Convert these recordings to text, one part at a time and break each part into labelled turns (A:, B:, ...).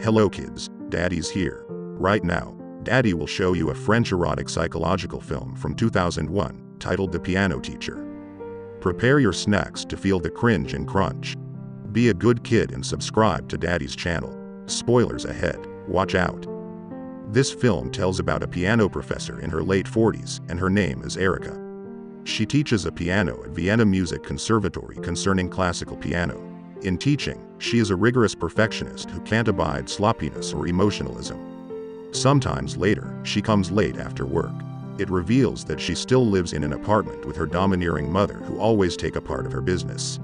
A: Hello kids, Daddy's here. Right now, Daddy will show you a French erotic psychological film from 2001, titled The Piano Teacher. Prepare your snacks to feel the cringe and crunch. Be a good kid and subscribe to Daddy's channel. Spoilers ahead, watch out. This film tells about a piano professor in her late 40s, and her name is Erica. She teaches a piano at Vienna Music Conservatory concerning classical piano. In teaching, she is a rigorous perfectionist who can't abide sloppiness or emotionalism. Sometimes later, she comes late after work. It reveals that she still lives in an apartment with her domineering mother who always take a part of her business.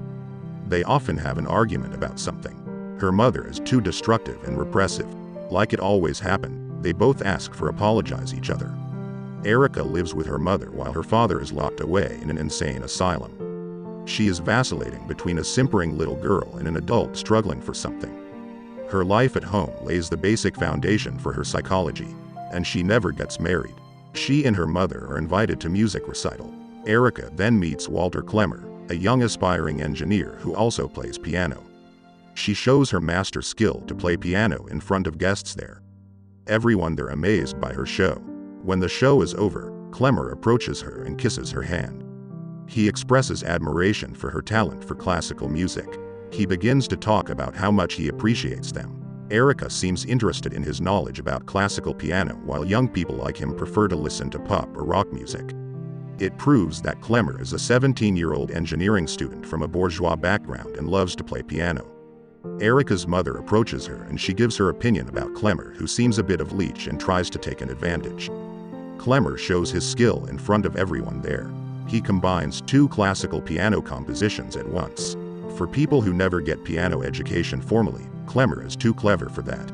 A: They often have an argument about something. Her mother is too destructive and repressive. Like it always happened, they both ask for apologize each other. Erica lives with her mother while her father is locked away in an insane asylum. She is vacillating between a simpering little girl and an adult struggling for something. Her life at home lays the basic foundation for her psychology, and she never gets married. She and her mother are invited to music recital. Erica then meets Walter Klemmer, a young aspiring engineer who also plays piano. She shows her master skill to play piano in front of guests there. Everyone there amazed by her show. When the show is over, Klemmer approaches her and kisses her hand. He expresses admiration for her talent for classical music. He begins to talk about how much he appreciates them. Erica seems interested in his knowledge about classical piano while young people like him prefer to listen to pop or rock music. It proves that Klemmer is a 17-year-old engineering student from a bourgeois background and loves to play piano. Erica's mother approaches her and she gives her opinion about Klemmer, who seems a bit of leech and tries to take an advantage. Klemmer shows his skill in front of everyone there. He combines two classical piano compositions at once. For people who never get piano education formally, Klemmer is too clever for that.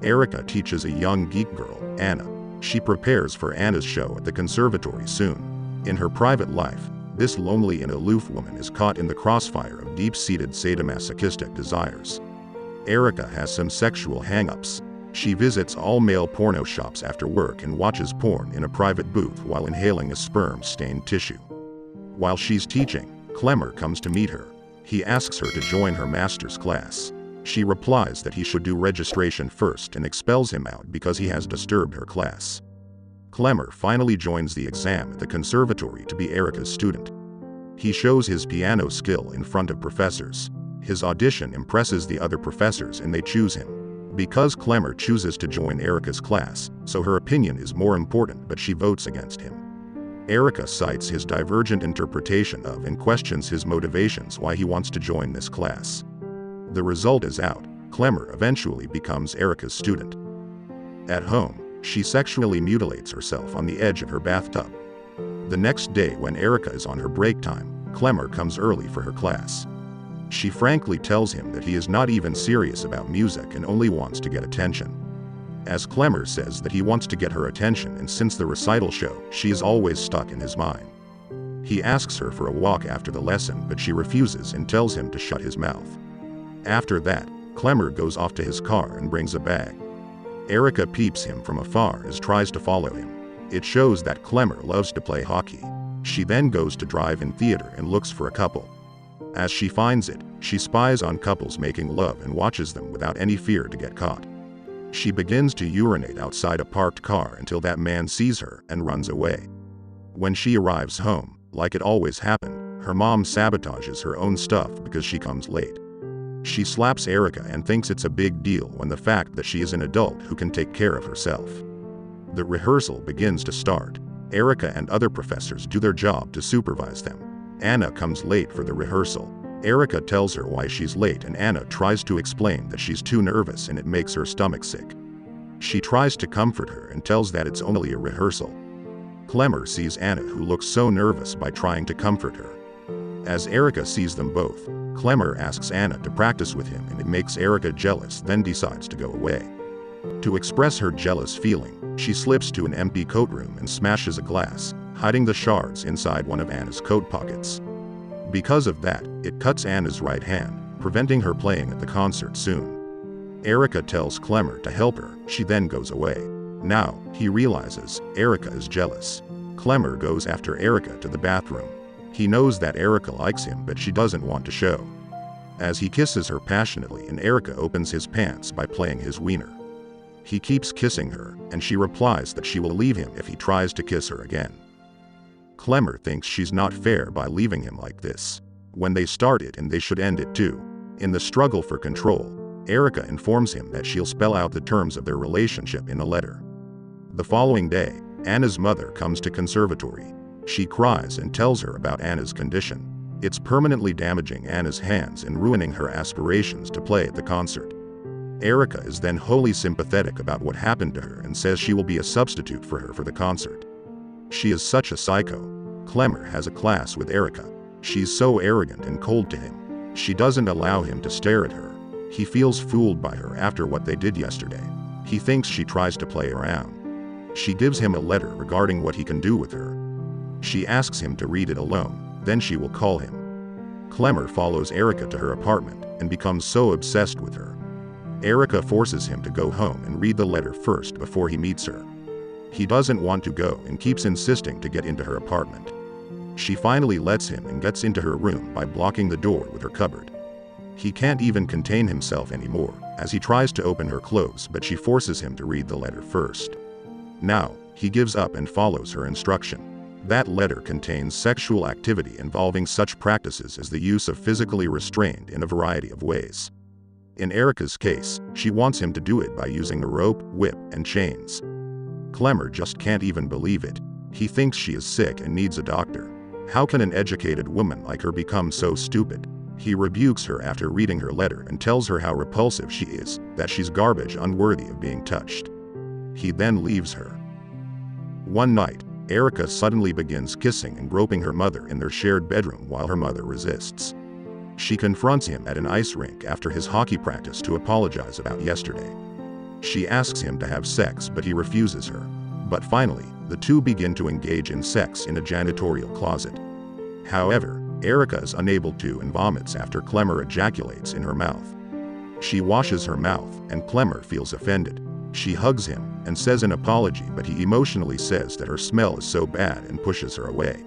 A: Erica teaches a young geek girl, Anna. She prepares for Anna's show at the conservatory soon. In her private life, this lonely and aloof woman is caught in the crossfire of deep-seated sadomasochistic desires. Erica has some sexual hang-ups. She visits all-male porno shops after work and watches porn in a private booth while inhaling a sperm-stained tissue. While she's teaching, Klemmer comes to meet her. He asks her to join her master's class. She replies that he should do registration first and expels him out because he has disturbed her class. Klemmer finally joins the exam at the conservatory to be Erica's student. He shows his piano skill in front of professors. His audition impresses the other professors and they choose him. Because Klemmer chooses to join Erica's class, so her opinion is more important, but she votes against him. Erica cites his divergent interpretation of and questions his motivations why he wants to join this class. The result is out. Klemmer eventually becomes Erica's student. At home, she sexually mutilates herself on the edge of her bathtub. The next day when Erica is on her break time, Klemmer comes early for her class. She frankly tells him that he is not even serious about music and only wants to get attention. As Klemmer says that he wants to get her attention, and since the recital show, she is always stuck in his mind. He asks her for a walk after the lesson, but she refuses and tells him to shut his mouth. After that, Klemmer goes off to his car and brings a bag. Erica peeps him from afar as tries to follow him. It shows that Klemmer loves to play hockey. She then goes to drive-in theater and looks for a couple. As she finds it, she spies on couples making love and watches them without any fear to get caught. She begins to urinate outside a parked car until that man sees her and runs away. When she arrives home, like it always happened, her mom sabotages her own stuff because she comes late. She slaps Erica and thinks it's a big deal when the fact that she is an adult who can take care of herself. The rehearsal begins to start. Erica and other professors do their job to supervise them. Anna comes late for the rehearsal. Erica tells her why she's late and Anna tries to explain that she's too nervous and it makes her stomach sick. She tries to comfort her and tells that it's only a rehearsal. Klemmer sees Anna, who looks so nervous, by trying to comfort her. As Erica sees them both, Klemmer asks Anna to practice with him and it makes Erica jealous, then decides to go away. To express her jealous feeling, she slips to an empty coat room and smashes a glass, hiding the shards inside one of Anna's coat pockets. Because of that, it cuts Anna's right hand, preventing her playing at the concert soon. Erica tells Klemmer to help her. She then goes away. Now, he realizes Erica is jealous. Klemmer goes after Erica to the bathroom. He knows that Erica likes him, but she doesn't want to show. as he kisses her passionately and Erica opens his pants by playing his wiener. He keeps kissing her, and she replies that she will leave him if he tries to kiss her again. Clemmer thinks she's not fair by leaving him like this, when they started and they should end it too. In the struggle for control, Erica informs him that she'll spell out the terms of their relationship in a letter. The following day, Anna's mother comes to conservatory. She cries and tells her about Anna's condition. It's permanently damaging Anna's hands and ruining her aspirations to play at the concert. Erica is then wholly sympathetic about what happened to her and says she will be a substitute for her for the concert. She is such a psycho. Clemmer has a class with Erica. She's so arrogant and cold to him. She doesn't allow him to stare at her. He feels fooled by her after what they did yesterday. He thinks she tries to play around. She gives him a letter regarding what he can do with her. She asks him to read it alone, then she will call him. Clemmer follows Erica to her apartment and becomes so obsessed with her. Erica forces him to go home and read the letter first before he meets her. He doesn't want to go and keeps insisting to get into her apartment. She finally lets him and gets into her room by blocking the door with her cupboard. He can't even contain himself anymore, as he tries to open her clothes, but she forces him to read the letter first. Now, he gives up and follows her instruction. That letter contains sexual activity involving such practices as the use of physically restraint in a variety of ways. In Erica's case, she wants him to do it by using a rope, whip, and chains. Clemmer just can't even believe it. He thinks she is sick and needs a doctor. How can an educated woman like her become so stupid? He rebukes her after reading her letter and tells her how repulsive she is, that she's garbage unworthy of being touched. He then leaves her. One night, Erica suddenly begins kissing and groping her mother in their shared bedroom while her mother resists. She confronts him at an ice rink after his hockey practice to apologize about yesterday. She asks him to have sex, but he refuses her. But finally, the two begin to engage in sex in a janitorial closet. However, Erica is unable to and vomits after Clemmer ejaculates in her mouth. She washes her mouth, and Clemmer feels offended. She hugs him and says an apology, but he emotionally says that her smell is so bad and pushes her away.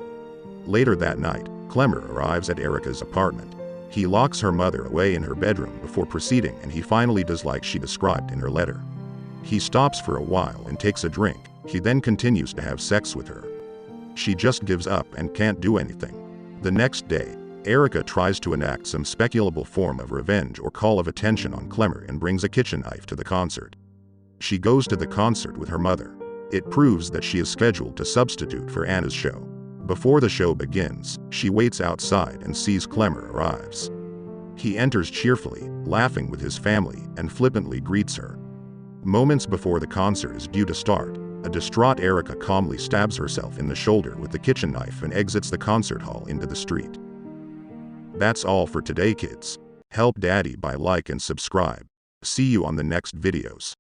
A: Later that night, Clemmer arrives at Erica's apartment. He locks her mother away in her bedroom before proceeding, and he finally does like she described in her letter. He stops for a while and takes a drink. He then continues to have sex with her. She just gives up and can't do anything. The next day, Erica tries to enact some speculable form of revenge or call of attention on Clemmer and brings a kitchen knife to the concert. She goes to the concert with her mother. It proves that she is scheduled to substitute for Anna's show. Before the show begins, she waits outside and sees Clemmer arrives. He enters cheerfully, laughing with his family, and flippantly greets her. Moments before the concert is due to start, a distraught Erica calmly stabs herself in the shoulder with the kitchen knife and exits the concert hall into the street. That's all for today, kids. Help Daddy by like and subscribe. See you on the next videos.